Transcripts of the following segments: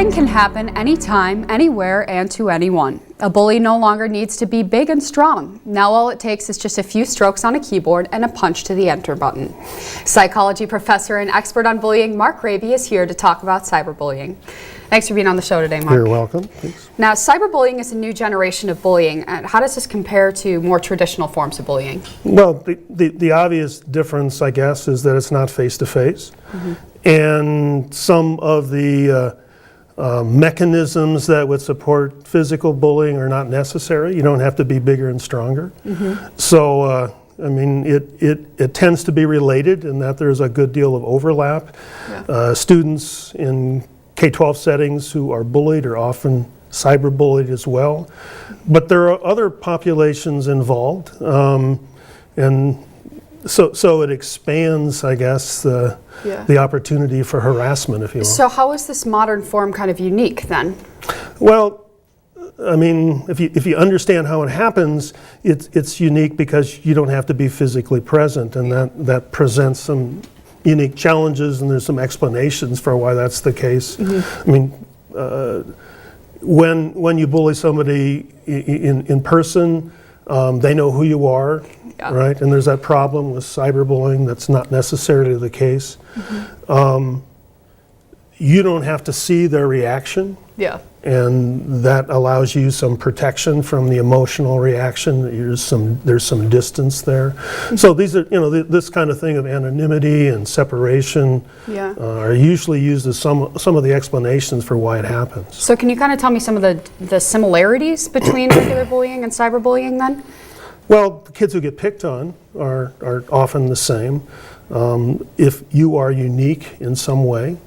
Bullying can happen anytime, anywhere, and to anyone. A bully no longer needs to be big and strong. Now all it takes is just a few strokes on a keyboard and a punch to the enter button. Psychology professor and expert on bullying Mark Grabe is here to talk about cyberbullying. Thanks for being on the show today, Mark. You're welcome. Thanks. Now, cyberbullying is a new generation of bullying. How does this compare to more traditional forms of bullying? Well, the obvious difference, I guess, is that it's not face-to-face. And some of the mechanisms that would support physical bullying are not necessary. You don't have to be bigger and stronger. So, I mean, it tends to be related in that there's a good deal of overlap. Students in K-12 settings who are bullied are often cyberbullied as well. But there are other populations involved. And so it expands, I guess, the opportunity for harassment, if you will. So how is this modern form kind of unique then? Well, I mean, if you understand how it happens, it's unique because you don't have to be physically present, and that presents some unique challenges, and there's some explanations for why that's the case. I mean, when you bully somebody in person, they know who you are. Right, and there's that problem with cyberbullying that's not necessarily the case. You don't have to see their reaction, and that allows you some protection from the emotional reaction. There's some distance there. So these are, this kind of thing of anonymity and separation are usually used as some of the explanations for why it happens. So can you kind of tell me some of the similarities between regular bullying and cyberbullying then? Well, the kids who get picked on are often the same. If you are unique in some way,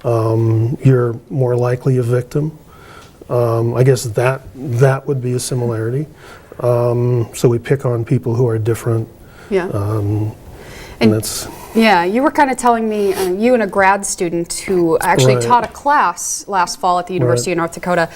you're more likely a victim. I guess that would be a similarity. So we pick on people who are different. And that's... Yeah, you were kind of telling me, you and a grad student who actually taught a class last fall at the University of North Dakota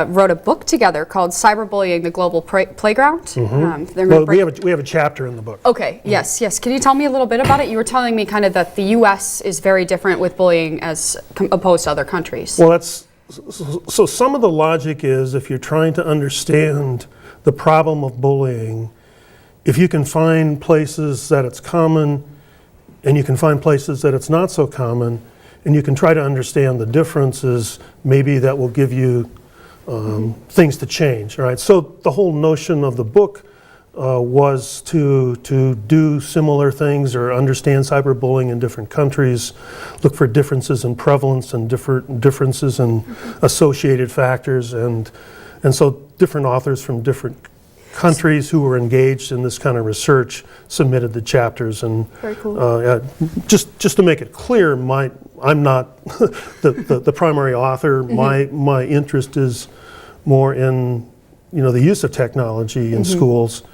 wrote a book together called Cyberbullying, the Global Playground. Well, we have a chapter in the book. Okay, yes. Can you tell me a little bit about it? You were telling me kind of that the U.S. is very different with bullying as opposed to other countries. Well, so some of the logic is if you're trying to understand the problem of bullying, if you can find places that it's common and you can find places that it's not so common, and you can try to understand the differences, maybe that will give you things to change, right? So the whole notion of the book was to do similar things or understand cyberbullying in different countries, look for differences in prevalence and differences in associated factors, and so different authors from different countries who were engaged in this kind of research submitted the chapters. And very cool. Just to make it clear, I'm not the primary author. My interest is more in the use of technology in schools.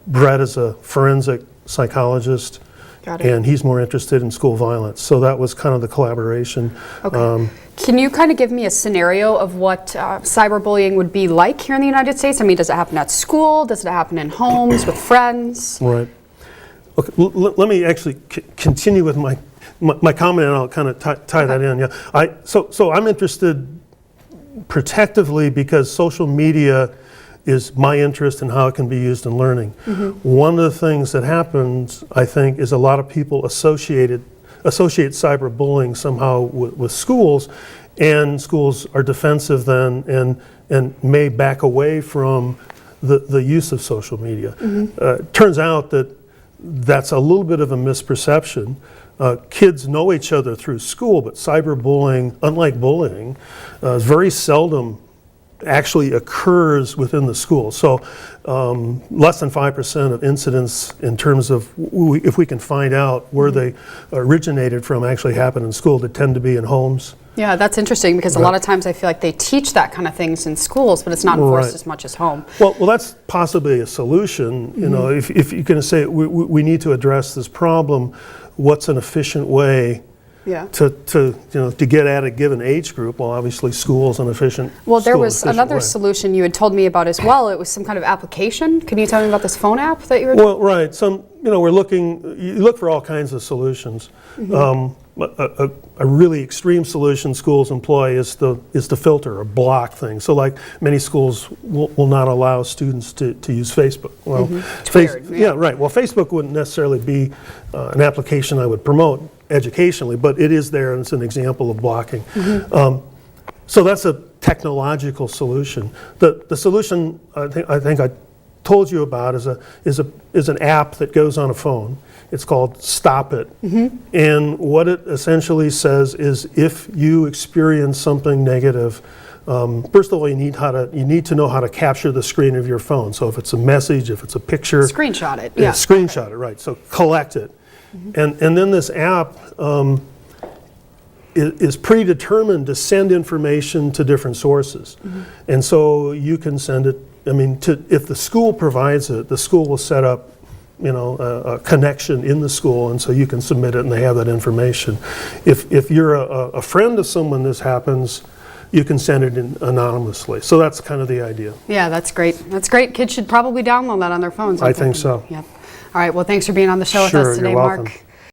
Brett is a forensic psychologist, and he's more interested in school violence. So that was kind of the collaboration. Okay. Can you kind of give me a scenario of what cyberbullying would be like here in the United States? I mean, does it happen at school? Does it happen in homes with friends? Right. Okay. Let me actually continue with my comment, and I'll kind of tie that in. Yeah. So I'm interested protectively because social media is my interest in how it can be used in learning. One of the things that happens, I think, is a lot of people associate cyberbullying somehow with schools, and schools are defensive then and may back away from the use of social media. Turns out that that's a little bit of a misperception. Kids know each other through school, but cyberbullying, unlike bullying, is very seldom actually occurs within the school. So less than 5% of incidents in terms of if we can find out where they originated from actually happen in school, that tend to be in homes. Yeah, that's interesting because a lot of times I feel like they teach that kind of things in schools, but it's not enforced as much as home. Well, that's possibly a solution. If you're going to say we need to address this problem, what's an efficient way to get at a given age group? Well, obviously school's an efficient. Well, there was another solution you had told me about as well. It was some kind of application. Can you tell me about this phone app that you were? Well, right. You look for all kinds of solutions. a really extreme solution schools employ is to filter or block things. So like many schools will not allow students to use Facebook. Well, It's weird, yeah. right. Well, Facebook wouldn't necessarily be an application I would promote educationally, but it is there and it's an example of blocking. So that's a technological solution. The solution I think I told you about is an app that goes on a phone. It's called Stop It. And what it essentially says is if you experience something negative, first of all, you need to know how to capture the screen of your phone. So if it's a message, if it's a picture, Screenshot it. yeah, screenshot it, right. So collect it. And then this app is predetermined to send information to different sources. And so you can send it, if the school provides it, the school will set up a connection in the school, and so you can submit it and they have that information. If you're a friend of someone this happens, you can send it in anonymously. So that's kind of the idea. Yeah, that's great. That's great. Kids should probably download that on their phones. I think so. Yep. All right, well, thanks for being on the show with Sure, us today, you're welcome. Mark.